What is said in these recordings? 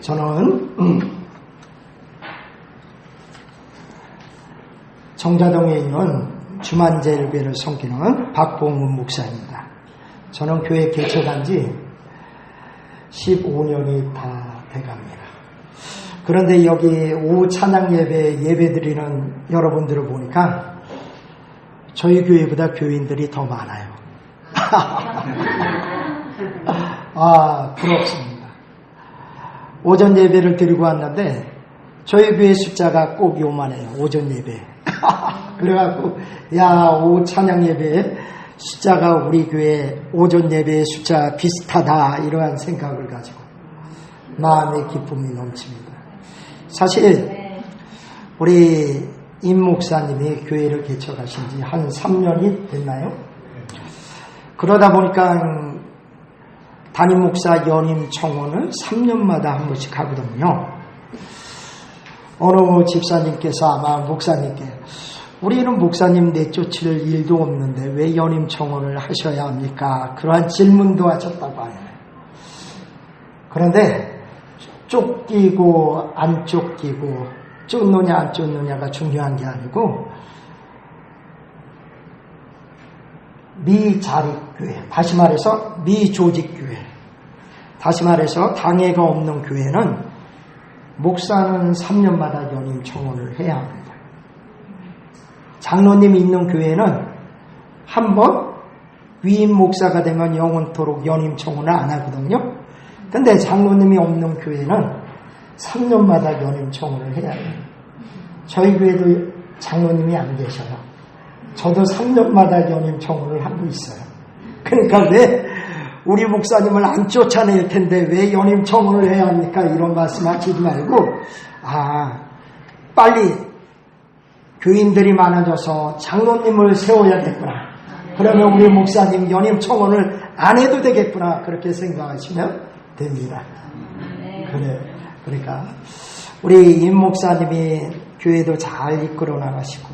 저는 정자동에 있는 주만제일교회를 섬기는 박봉문 목사입니다. 저는 교회 개척한 지 15년이 다 돼갑니다. 그런데 여기 오후 찬양 예배드리는 여러분들을 보니까 저희 교회보다 교인들이 더 많아요. 부럽습니다. 오전 예배를 드리고 왔는데 저희 교회 숫자가 꼭 요만해요. 오전 예배. 그래갖고 오후 찬양 예배 숫자가 우리 교회 오전 예배의 숫자 비슷하다, 이러한 생각을 가지고 마음의 기쁨이 넘칩니다. 사실 우리 임 목사님이 교회를 개척하신 지 한 3년이 됐나요? 그러다 보니까 담임 목사 연임 청원을 3년마다 한 번씩 하거든요. 어느 집사님께서 아마 목사님께, 우리는 목사님 내쫓을 일도 없는데 왜 연임 청원을 하셔야 합니까? 그러한 질문도 하셨다고 하네요. 그런데 쫓기고 안 쫓기고 쫓느냐 안 쫓느냐가 중요한 게 아니고 미자립교회, 다시 말해서 미조직교회, 다시 말해서 당회가 없는 교회는 목사는 3년마다 연임 청원을 해야 합니다. 장로님이 있는 교회는 한번 위임 목사가 되면 영원토록 연임 청원을 안 하거든요. 근데 장로님이 없는 교회는 3년마다 연임 청원을 해야 해요. 저희 교회도 장로님이 안 계셔요. 저도 3년마다 연임 청원을 하고 있어요. 그러니까 왜 우리 목사님을 안 쫓아낼 텐데 왜 연임 청원을 해야 합니까? 이런 말씀 하시지 말고, 빨리 교인들이 많아져서 장로님을 세워야겠구나. 그러면 우리 목사님 연임 청원을 안 해도 되겠구나. 그렇게 생각하시면 됩니다. 그러니까 우리 임 목사님이 교회도 잘 이끌어 나가시고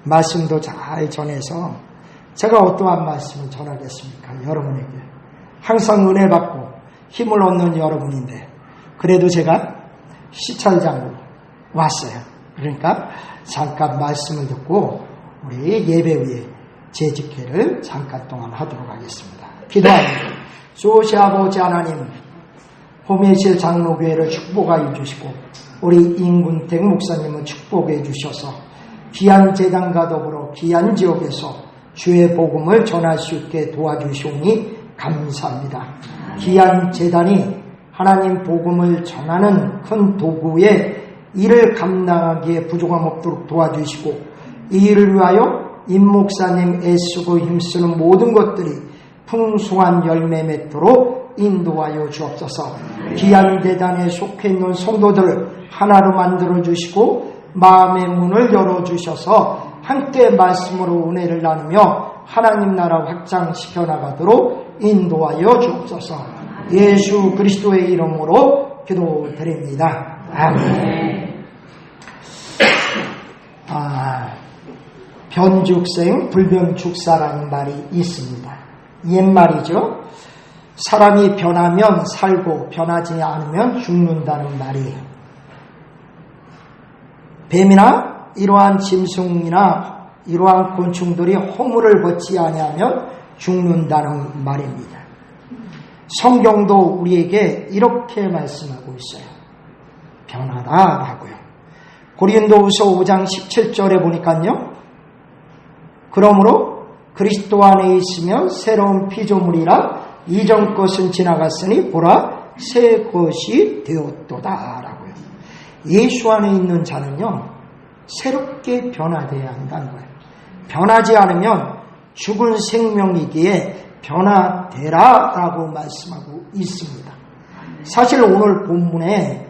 말씀도 잘 전해서, 제가 어떠한 말씀을 전하겠습니까? 여러분에게 항상 은혜 받고 힘을 얻는 여러분인데, 그래도 제가 시찰장으로 왔어요. 그러니까 잠깐 말씀을 듣고 우리 예배 후에 재직회를 잠깐 동안 하도록 하겠습니다. 기도합니다. 주시 아버지 하나님, 호메실 장로교회를 축복하여 주시고 우리 임군택 목사님을 축복해 주셔서 귀한 재단과 더불어 귀한 지역에서 주의 복음을 전할 수 있게 도와주시오니 감사합니다. 귀한 재단이 하나님 복음을 전하는 큰 도구의 일을 감당하기에 부족함 없도록 도와주시고, 이 일을 위하여 임 목사님 애쓰고 힘쓰는 모든 것들이 풍성한 열매 맺도록 인도하여 주옵소서. 귀한 재단에 속해 있는 성도들을 하나로 만들어 주시고 마음의 문을 열어주셔서 함께 말씀으로 은혜를 나누며 하나님 나라 확장시켜 나가도록 인도하여 주옵소서. 예수 그리스도의 이름으로 기도드립니다. 아멘. 변죽생 불변죽사라는 말이 있습니다. 옛말이죠. 사람이 변하면 살고 변하지 않으면 죽는다는 말이에요. 뱀이나 이러한 짐승이나 이러한 곤충들이 허물을 벗지 아니하면 죽는다는 말입니다. 성경도 우리에게 이렇게 말씀하고 있어요. 변하다라고요. 고린도후서 5장 17절에 보니까요. 그러므로 그리스도 안에 있으면 새로운 피조물이라 이전 것은 지나갔으니 보라 새 것이 되었도다라고요. 예수 안에 있는 자는요, 새롭게 변화되어야 한다는 거예요. 변하지 않으면 죽은 생명이기에 변화되라라고 말씀하고 있습니다. 사실 오늘 본문에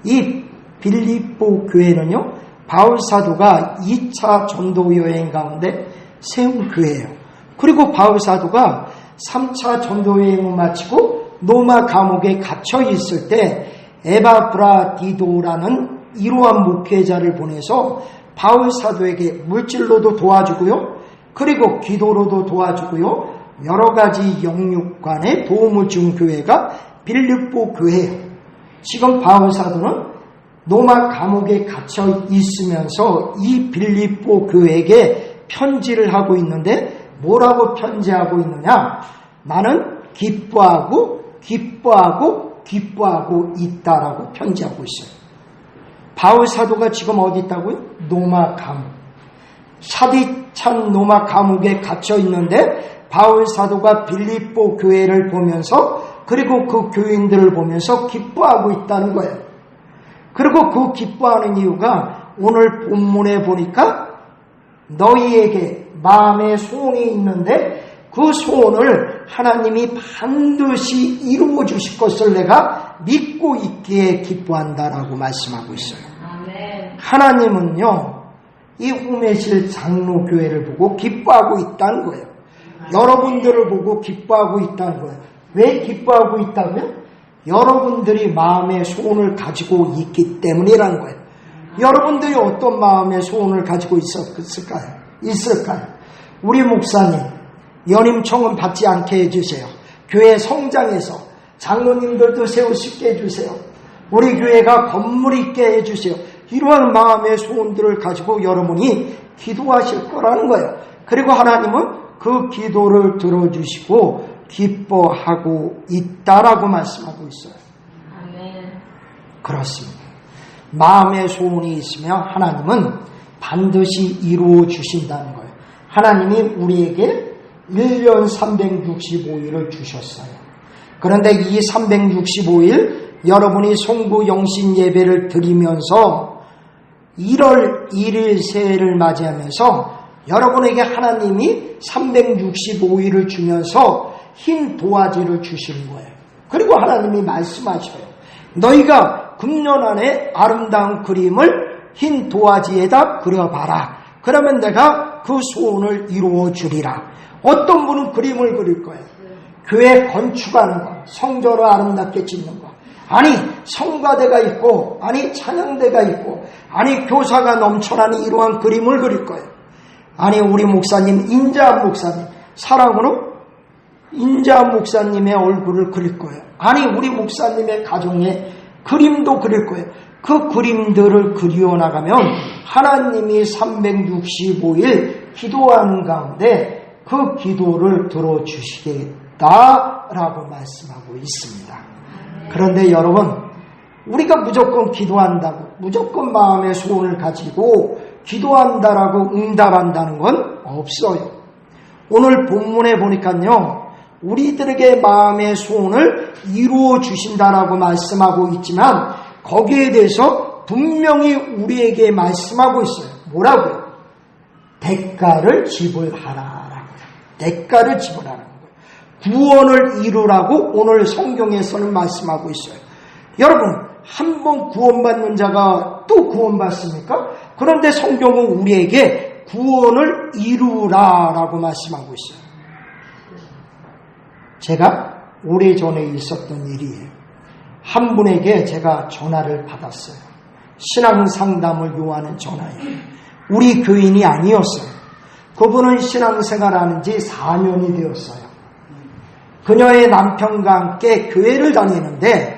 이 빌립보 교회는요, 바울 사도가 2차 전도 여행 가운데 세운 교회예요. 그리고 바울 사도가 3차 전도 여행을 마치고 로마 감옥에 갇혀 있을 때 에바브라디도라는 이러한 목회자를 보내서 바울 사도에게 물질로도 도와주고요, 그리고 기도로도 도와주고요, 여러 가지 영육간에 도움을 준 교회가 빌립보 교회예요. 지금 바울 사도는 로마 감옥에 갇혀 있으면서 이 빌립보 교회에게 편지를 하고 있는데 뭐라고 편지하고 있느냐? 나는 기뻐하고 있다라고 편지하고 있어요. 바울 사도가 지금 어디 있다고요? 로마 감옥. 사디찬 로마 감옥에 갇혀 있는데 바울 사도가 빌립보 교회를 보면서 그리고 그 교인들을 보면서 기뻐하고 있다는 거예요. 그리고 그 기뻐하는 이유가 오늘 본문에 보니까 너희에게 마음의 소원이 있는데 그 소원을 하나님이 반드시 이루어 주실 것을 내가 믿고 있기에 기뻐한다라고 말씀하고 있어요. 하나님은요, 이 호메실 장로교회를 보고 기뻐하고 있다는 거예요. 여러분들을 보고 기뻐하고 있다는 거예요. 왜 기뻐하고 있다고요? 여러분들이 마음의 소원을 가지고 있기 때문이라는 거예요. 여러분들이 어떤 마음의 소원을 가지고 있을까요? 우리 목사님, 연임 청원 받지 않게 해주세요. 교회 성장해서 장로님들도 세우시게 해주세요. 우리 교회가 건물 있게 해주세요. 이러한 마음의 소원들을 가지고 여러분이 기도하실 거라는 거예요. 그리고 하나님은 그 기도를 들어주시고 기뻐하고 있다라고 말씀하고 있어요. 아멘. 그렇습니다. 마음의 소원이 있으면 하나님은 반드시 이루어 주신다는 거예요. 하나님이 우리에게 1년 365일을 주셨어요. 그런데 이 365일 여러분이 송구 영신 예배를 드리면서 1월 1일 새해를 맞이하면서 여러분에게 하나님이 365일을 주면서 흰 도화지를 주시는 거예요. 그리고 하나님이 말씀하셔요. 너희가 금년 안에 아름다운 그림을 흰 도화지에다 그려봐라. 그러면 내가 그 소원을 이루어 주리라. 어떤 분은 그림을 그릴 거예요. 교회 건축하는 거, 성전을 아름답게 짓는 거. 아니 성가대가 있고, 아니 찬양대가 있고, 아니 교사가 넘쳐나는 이러한 그림을 그릴 거예요. 아니 우리 목사님, 인자한 목사님, 사랑으로 인자한 목사님의 얼굴을 그릴 거예요. 아니 우리 목사님의 가정의 그림도 그릴 거예요. 그 그림들을 그려나가면 하나님이 365일 기도하는 가운데 그 기도를 들어주시겠다라고 말씀하고 있습니다. 그런데 여러분, 우리가 무조건 기도한다고, 무조건 마음의 소원을 가지고 기도한다라고 응답한다는 건 없어요. 오늘 본문에 보니까요, 우리들에게 마음의 소원을 이루어 주신다라고 말씀하고 있지만 거기에 대해서 분명히 우리에게 말씀하고 있어요. 뭐라고요? 대가를 지불하라라고요. 대가를 지불하라는 거예요. 구원을 이루라고 오늘 성경에서는 말씀하고 있어요. 여러분, 한 번 구원받는 자가 또 구원받습니까? 그런데 성경은 우리에게 구원을 이루라라고 말씀하고 있어요. 제가 오래전에 있었던 일이에요. 한 분에게 제가 전화를 받았어요. 신앙 상담을 요하는 전화예요. 우리 교인이 아니었어요. 그분은 신앙생활하는 지 4년이 되었어요. 그녀의 남편과 함께 교회를 다니는데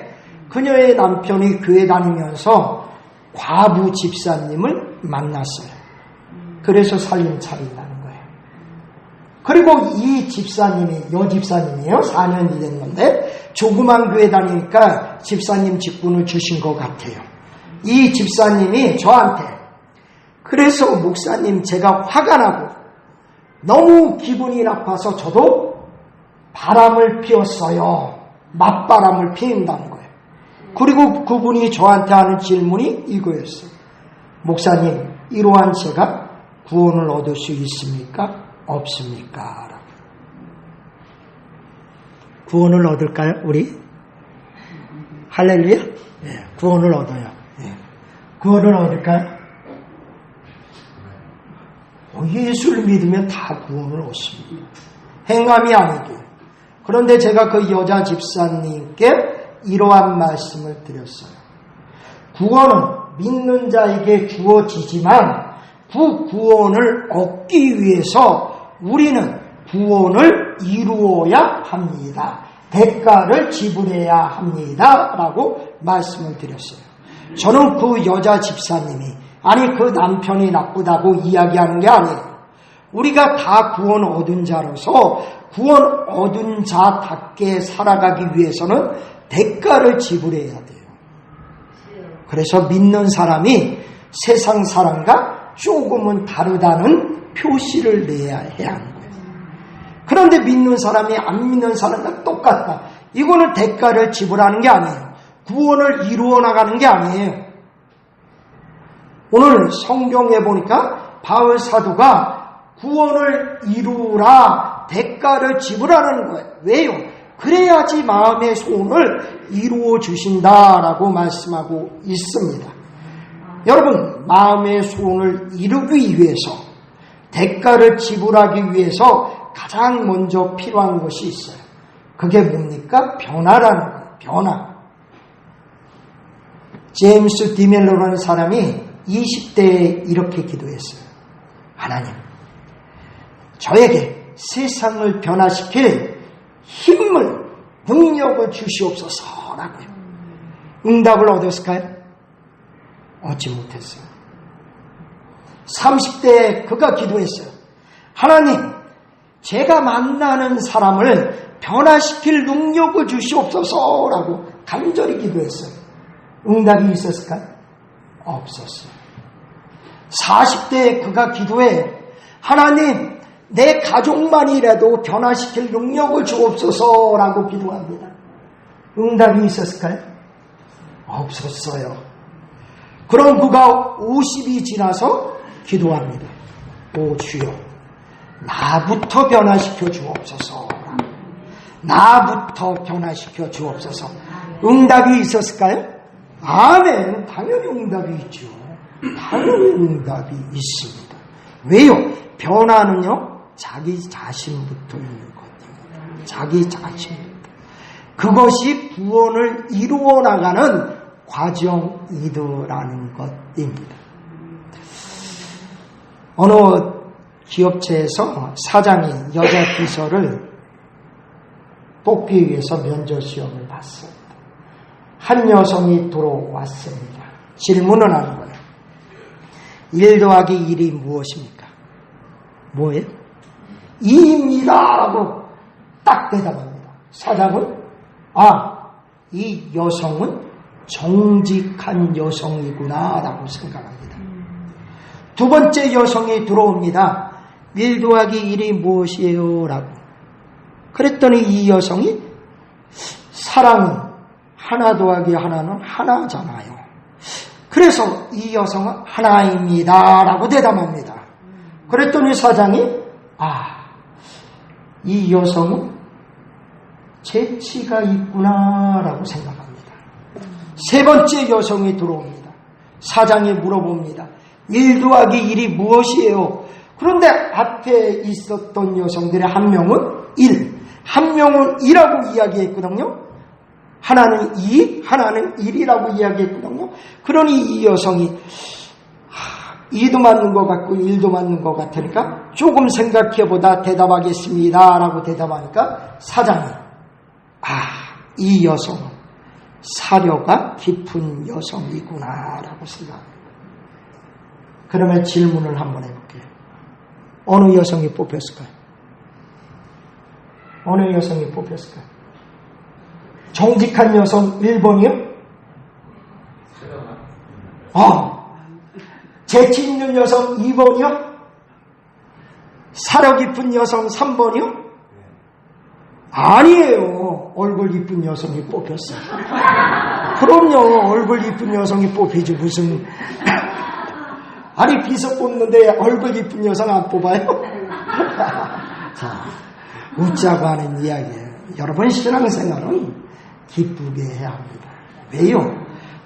그녀의 남편이 교회 다니면서 과부 집사님을 만났어요. 그래서 살림 차린다는 거예요. 그리고 이 집사님이, 여집사님이에요. 4년이 됐는데 조그만 교회 다니니까 집사님 직분을 주신 것 같아요. 이 집사님이 저한테, 그래서 목사님 제가 화가 나고 너무 기분이 나빠서 저도 바람을 피웠어요. 맞바람을 피운다는 거예요. 그리고 그분이 저한테 하는 질문이 이거였어요. 목사님, 이러한 제가 구원을 얻을 수 있습니까? 없습니까? 구원을 얻을까요, 우리? 할렐루야? 네, 구원을 얻어요. 네. 구원을 얻을까요? 예수를 믿으면 다 구원을 얻습니다. 행함이 아니고. 그런데 제가 그 여자 집사님께 이러한 말씀을 드렸어요. 구원은 믿는 자에게 주어지지만 그 구원을 얻기 위해서 우리는 구원을 이루어야 합니다. 대가를 지불해야 합니다. 라고 말씀을 드렸어요. 저는 그 여자 집사님이, 아니 그 남편이 나쁘다고 이야기하는 게 아니에요. 우리가 다 구원 얻은 자로서 구원 얻은 자답게 살아가기 위해서는 대가를 지불해야 돼요. 그래서 믿는 사람이 세상 사람과 조금은 다르다는 표시를 내야 해야 하는 거예요. 그런데 믿는 사람이 안 믿는 사람과 똑같다. 이거는 대가를 지불하는 게 아니에요. 구원을 이루어 나가는 게 아니에요. 오늘 성경에 보니까 바울 사도가 구원을 이루라 대가를 지불하는 거예요. 왜요? 그래야지 마음의 소원을 이루어 주신다라고 말씀하고 있습니다. 여러분, 마음의 소원을 이루기 위해서, 대가를 지불하기 위해서 가장 먼저 필요한 것이 있어요. 그게 뭡니까? 변화라는 거예요. 변화. 제임스 디멜로라는 사람이 20대에 이렇게 기도했어요. 하나님, 저에게 세상을 변화시킬 힘을, 능력을 주시옵소서라고요. 응답을 얻었을까요? 얻지 못했어요. 30대에 그가 기도했어요. 하나님, 제가 만나는 사람을 변화시킬 능력을 주시옵소서라고 간절히 기도했어요. 응답이 있었을까요? 없었어요. 40대에 그가 기도해, 하나님, 내 가족만이라도 변화시킬 능력을 주옵소서라고 기도합니다. 응답이 있었을까요? 없었어요. 그럼 그가 50이 지나서 기도합니다. 오 주여, 나부터 변화시켜 주옵소서. 나부터 변화시켜 주옵소서. 응답이 있었을까요? 아멘. 당연히 응답이 있죠. 당연히 응답이 있습니다. 왜요? 변화는요, 자기 자신부터 있는 것입니다. 자기 자신부터. 그것이 구원을 이루어 나가는 과정이더라는 것입니다. 어느 기업체에서 사장이 여자 비서를 뽑기 위해서 면접 시험을 봤습니다. 한 여성이 들어왔습니다. 질문을 하는 거예요. 1 더하기 1이 무엇입니까? 뭐예요? 2입니다 라고 딱 대답합니다. 사장은 이 여성은 정직한 여성이구나 라고 생각합니다. 두 번째 여성이 들어옵니다. 1 더하기 1이 무엇이에요? 라고. 그랬더니 이 여성이 사랑은 하나 더하기 하나는 하나잖아요. 그래서 이 여성은 하나입니다 라고 대답합니다. 그랬더니 사장이 이 여성은 재치가 있구나 라고 생각합니다. 세 번째 여성이 들어옵니다. 사장이 물어봅니다. 1 더하기 1이 무엇이에요? 그런데 앞에 있었던 여성들의 한 명은 1, 한 명은 2라고 이야기했거든요. 하나는 2, 하나는 1이라고 이야기했거든요. 그러니 이 여성이 2도 맞는 것 같고 1도 맞는 것 같으니까 조금 생각해보다 대답하겠습니다 라고 대답하니까 사장이 이 여성은 사려가 깊은 여성이구나 라고 생각합니다. 그러면 질문을 한번 해볼게요. 어느 여성이 뽑혔을까요? 어느 여성이 뽑혔을까요? 정직한 여성 1번이요? 재치 있는 여성 2번이요? 사려 깊은 여성 3번이요? 아니에요. 얼굴 이쁜 여성이 뽑혔어요. 그럼요. 얼굴 이쁜 여성이 뽑히지 무슨 아니 비서 뽑는데 얼굴 이쁜 여성 안 뽑아요? 자, 웃자고 하는 이야기예요. 여러분 신앙생활은 기쁘게 해야 합니다. 왜요?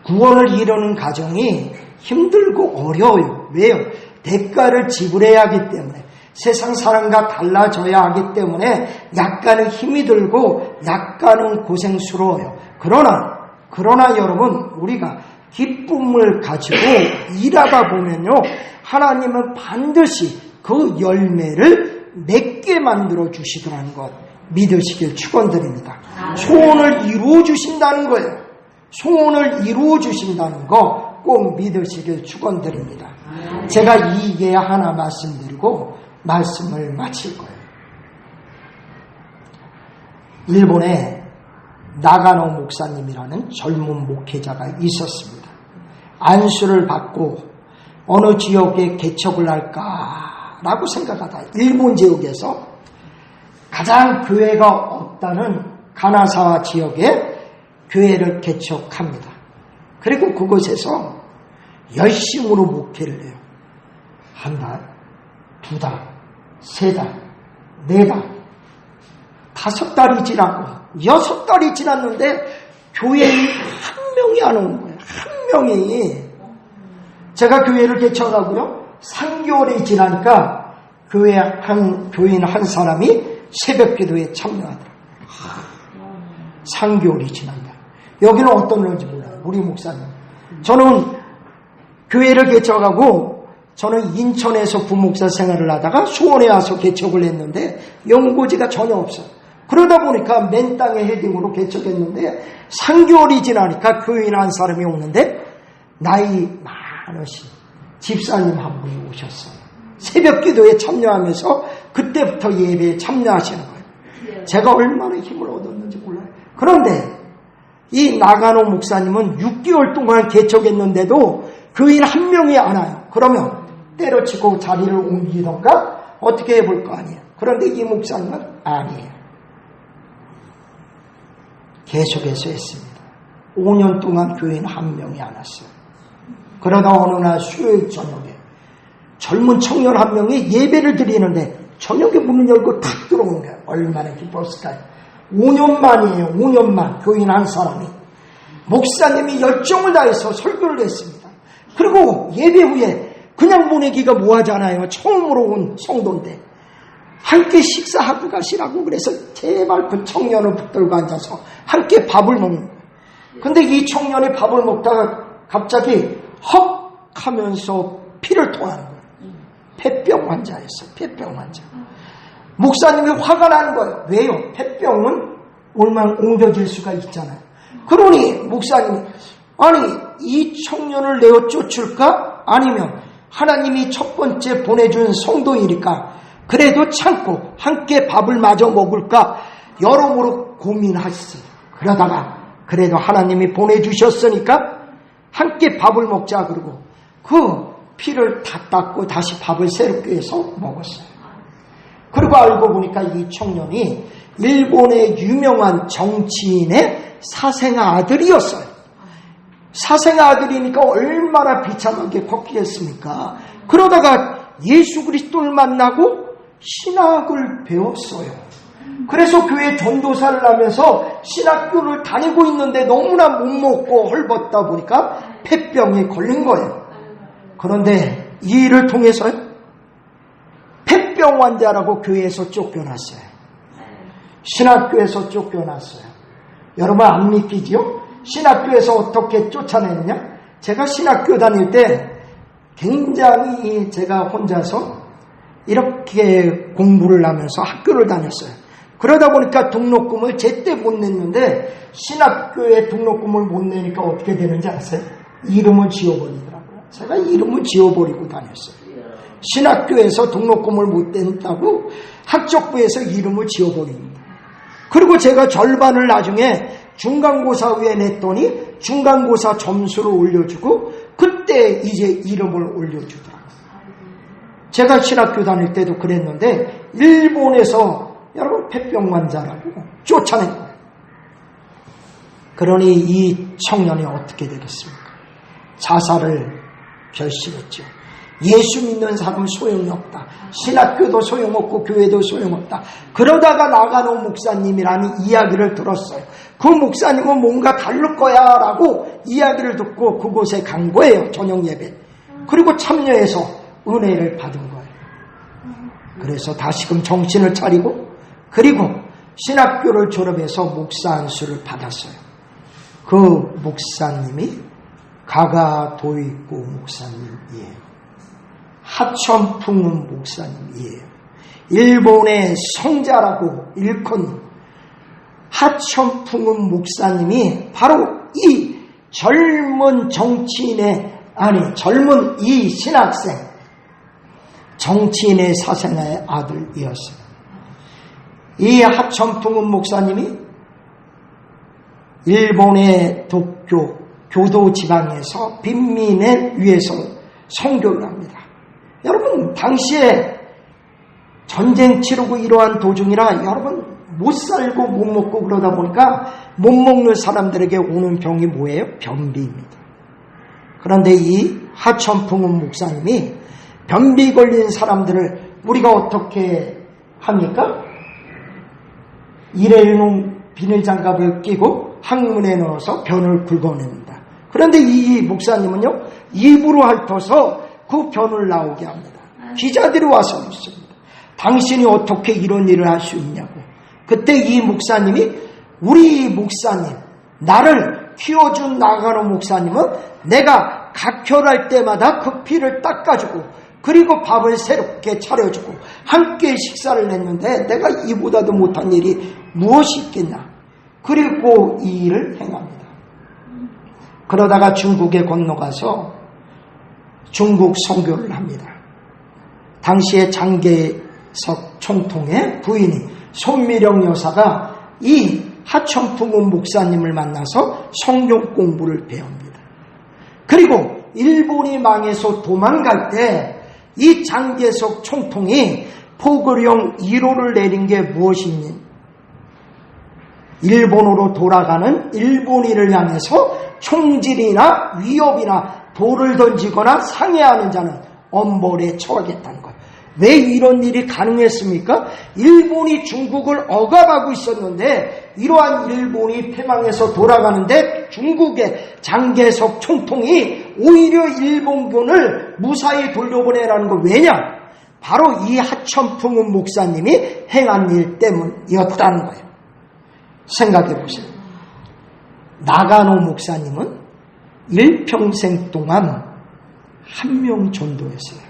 구원을 이루는 과정이 힘들고 어려워요. 왜요? 대가를 지불해야 하기 때문에, 세상 사람과 달라져야 하기 때문에 약간은 힘이 들고 약간은 고생스러워요. 그러나 여러분, 우리가 기쁨을 가지고 일하다 보면요, 하나님은 반드시 그 열매를 맺게 만들어 주시더라는 것, 믿으시길 축원드립니다. 소원을 이루어 주신다는 거예요. 소원을 이루어 주신다는 거 꼭 믿으시길 축원드립니다. 제가 이 예 하나 말씀드리고 말씀을 마칠 거예요. 일본에 나가노 목사님이라는 젊은 목회자가 있었습니다. 안수를 받고 어느 지역에 개척을 할까라고 생각하다 일본 지역에서 가장 교회가 없다는 가나사와 지역에 교회를 개척합니다. 그리고 그곳에서 열심으로 목회를 해요. 한 달, 두 달, 세 달, 네 달, 5달이 지나고 6달이 지났는데 교회인 한 명이 안 오는 거예요. 한 명이. 제가 교회를 개척하고요. 3개월이 지나니까 교인 한 사람이 새벽 기도에 참여하더라고요. 3개월이 지난다. 여기는 어떤 건지 몰라요. 우리 목사님. 저는 교회를 개척하고 저는 인천에서 부목사 생활을 하다가 수원에 와서 개척을 했는데 연고지가 전혀 없어요. 그러다 보니까 맨 땅에 헤딩으로 개척했는데 3개월이 지나니까 교인 한 사람이 오는데 나이 많으신 집사님 한 분이 오셨어요. 새벽 기도에 참여하면서 그때부터 예배에 참여하시는 거예요. 제가 얼마나 힘을 얻었는지 몰라요. 그런데 이 나가노 목사님은 6개월 동안 개척했는데도 교인 한 명이 안 와요. 그러면 때려치고 자리를 옮기던가 어떻게 해볼 거 아니에요. 그런데 이 목사님은 아니에요. 계속해서 했습니다. 5년 동안 교인 한 명이 안 왔어요. 그러다 어느 날 수요일 저녁에 젊은 청년 한 명이 예배를 드리는데 저녁에 문을 열고 탁 들어오는 거예요. 얼마나 기뻤을까요? 5년 만이에요. 5년 만 교인 한 사람이. 목사님이 열정을 다해서 설교를 했습니다. 그리고 예배 후에 그냥 보내기가 뭐하잖아요. 처음으로 온 성도인데 함께 식사하고 가시라고 그래서 제발 그 청년을 붙들고 앉아서 함께 밥을 먹는 거예요. 근데 이 청년이 밥을 먹다가 갑자기 헉 하면서 피를 토하는 거예요. 폐병 환자였어요. 폐병 환자. 목사님이 화가 나는 거예요. 왜요? 폐병은 얼마나 옮겨질 수가 있잖아요. 그러니 목사님이 아니 이 청년을 내어 쫓을까? 아니면 하나님이 첫 번째 보내준 성도이니까 그래도 참고 함께 밥을 마저 먹을까? 여러모로 고민하셨어요. 그러다가 그래도 하나님이 보내주셨으니까 함께 밥을 먹자 그러고 그 피를 다 닦고 다시 밥을 새롭게 해서 먹었어요. 그리고 알고 보니까 이 청년이 일본의 유명한 정치인의 사생아 아들이었어요. 사생아 아들이니까 얼마나 비참하게 컸겠습니까? 그러다가 예수 그리스도를 만나고 신학을 배웠어요. 그래서 교회 전도사를 하면서 신학교를 다니고 있는데 너무나 못 먹고 헐벗다 보니까 폐병에 걸린 거예요. 그런데 이 일을 통해서요. 폐병 환자라고 교회에서 쫓겨났어요. 신학교에서 쫓겨났어요. 여러분 안 믿기지요? 신학교에서 어떻게 쫓아내느냐? 제가 신학교 다닐 때 굉장히 제가 혼자서 이렇게 공부를 하면서 학교를 다녔어요. 그러다 보니까 등록금을 제때 못 냈는데 신학교에 등록금을 못 내니까 어떻게 되는지 아세요? 이름을 지워버리더라고요. 제가 이름을 지워버리고 다녔어요. 신학교에서 등록금을 못 냈다고 학적부에서 이름을 지워버립니다. 그리고 제가 절반을 나중에 중간고사위에 냈더니 중간고사 점수를 올려주고 그때 이제 이름을 올려주더라고요. 제가 신학교 다닐 때도 그랬는데 일본에서 여러분 폐병 환자라고 쫓아낸 거예요. 그러니 이 청년이 어떻게 되겠습니까? 자살을 결심했죠. 예수 믿는 사람은 소용이 없다. 신학교도 소용없고 교회도 소용없다. 그러다가 나가노 목사님이라는 이야기를 들었어요. 그 목사님은 뭔가 다를 거야 라고 이야기를 듣고 그곳에 간 거예요. 저녁 예배. 그리고 참여해서 은혜를 받은 거예요. 그래서 다시금 정신을 차리고 그리고 신학교를 졸업해서 목사 안수를 받았어요. 그 목사님이 가가 도이고 목사님이에요. 하천 풍은 목사님이에요. 일본의 성자라고 일컫는 하천풍은 목사님이 바로 이 젊은 젊은 이 신학생, 정치인의 사생아의 아들이었어요. 이 하천풍은 목사님이 일본의 도쿄, 교도 지방에서 빈민을 위해서 선교를 합니다. 여러분, 당시에 전쟁 치르고 이러한 도중이라 여러분 못 살고 못 먹고 그러다 보니까 못 먹는 사람들에게 오는 병이 뭐예요? 변비입니다. 그런데 이 하천풍은 목사님이 변비 걸린 사람들을 우리가 어떻게 합니까? 일회용 비닐장갑을 끼고 항문에 넣어서 변을 긁어냅니다. 그런데 이 목사님은요, 입으로 핥아서 그 변을 나오게 합니다. 기자들이 와서 묻습니다. 당신이 어떻게 이런 일을 할 수 있냐고. 그때 이 목사님이, 우리 목사님, 나를 키워준 나가노 목사님은 내가 각혈할 때마다 그 피를 닦아주고 그리고 밥을 새롭게 차려주고 함께 식사를 했는데 내가 이보다도 못한 일이 무엇이 있겠나. 그리고 이 일을 행합니다. 그러다가 중국에 건너가서 중국 선교를 합니다. 당시에 장개석 총통의 부인이 손미령 여사가 이 하천풍은 목사님을 만나서 성경 공부를 배웁니다. 그리고 일본이 망해서 도망갈 때 이 장개석 총통이 포고령 1호를 내린 게 무엇이니? 일본으로 돌아가는 일본인을 향해서 총질이나 위협이나 돌을 던지거나 상해하는 자는 엄벌에 처하겠다는 거예요. 왜 이런 일이 가능했습니까? 일본이 중국을 억압하고 있었는데 이러한 일본이 패망해서 돌아가는데 중국의 장개석 총통이 오히려 일본군을 무사히 돌려보내라는 거. 왜냐? 바로 이 하천풍은 목사님이 행한 일 때문이었다는 거예요. 생각해 보세요. 나가노 목사님은 일평생 동안 한 명 전도했어요.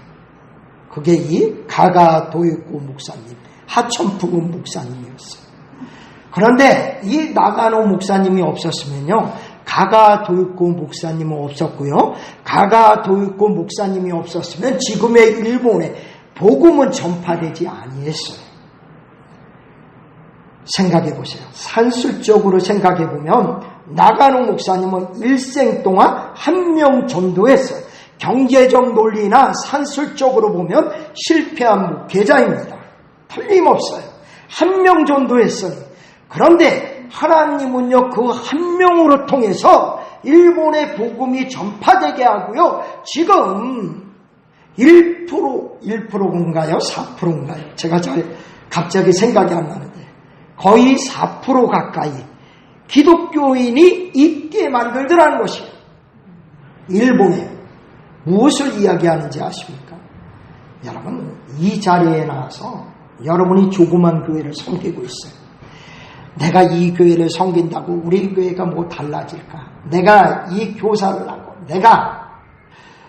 그게 이 가가 도요코 목사님, 하천풍은 목사님이었어요. 그런데 이 나가노 목사님이 없었으면요, 가가 도요코 목사님은 없었고요, 가가 도요코 목사님이 없었으면 지금의 일본에 복음은 전파되지 아니했어요. 생각해 보세요. 산술적으로 생각해 보면 나가노 목사님은 일생 동안 한 명 전도했어요. 경제적 논리나 산술적으로 보면 실패한 목회자입니다. 틀림없어요. 한 명 전도했으니. 그런데 하나님은요, 그 한 명으로 통해서 일본의 복음이 전파되게 하고요, 지금 1%인가요? 4%인가요? 제가 갑자기 생각이 안 나는데 거의 4% 가까이 기독교인이 있게 만들더라는 것이에요. 일본에. 무엇을 이야기하는지 아십니까? 여러분, 이 자리에 나와서 여러분이 조그만 교회를 섬기고 있어요. 내가 이 교회를 섬긴다고 우리 교회가 뭐 달라질까? 내가 이 교사를 하고, 내가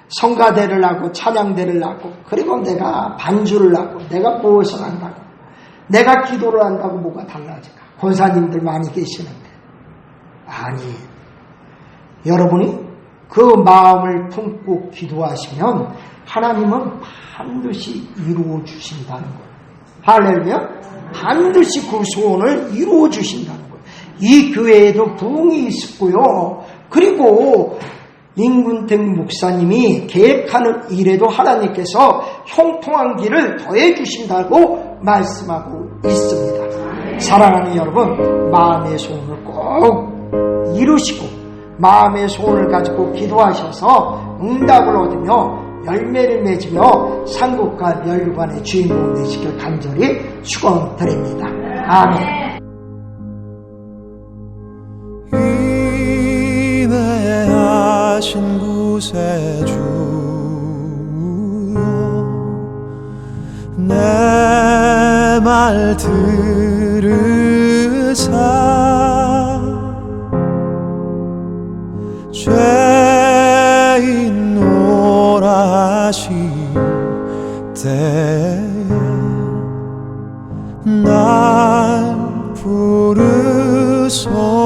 성가대를 하고, 찬양대를 하고, 그리고 내가 반주를 하고, 내가 무엇을 한다고, 내가 기도를 한다고 뭐가 달라질까? 권사님들 많이 계시는데. 아니, 여러분이 그 마음을 품고 기도하시면 하나님은 반드시 이루어 주신다는 거예요. 할렐루야. 반드시 그 소원을 이루어 주신다는 거예요. 이 교회에도 부흥이 있었고요. 그리고 임군택 목사님이 계획하는 일에도 하나님께서 형통한 길을 더해 주신다고 말씀하고 있습니다. 사랑하는 여러분, 마음의 소원을 꼭 이루시고 마음의 소원을 가지고 기도하셔서 응답을 얻으며 열매를 맺으며 상국과 멸관의 주인공 되시길 간절히 축원드립니다. 아멘. 인내하신 구세주여, 내 말 들으사 죄인 노라시 때에 그 손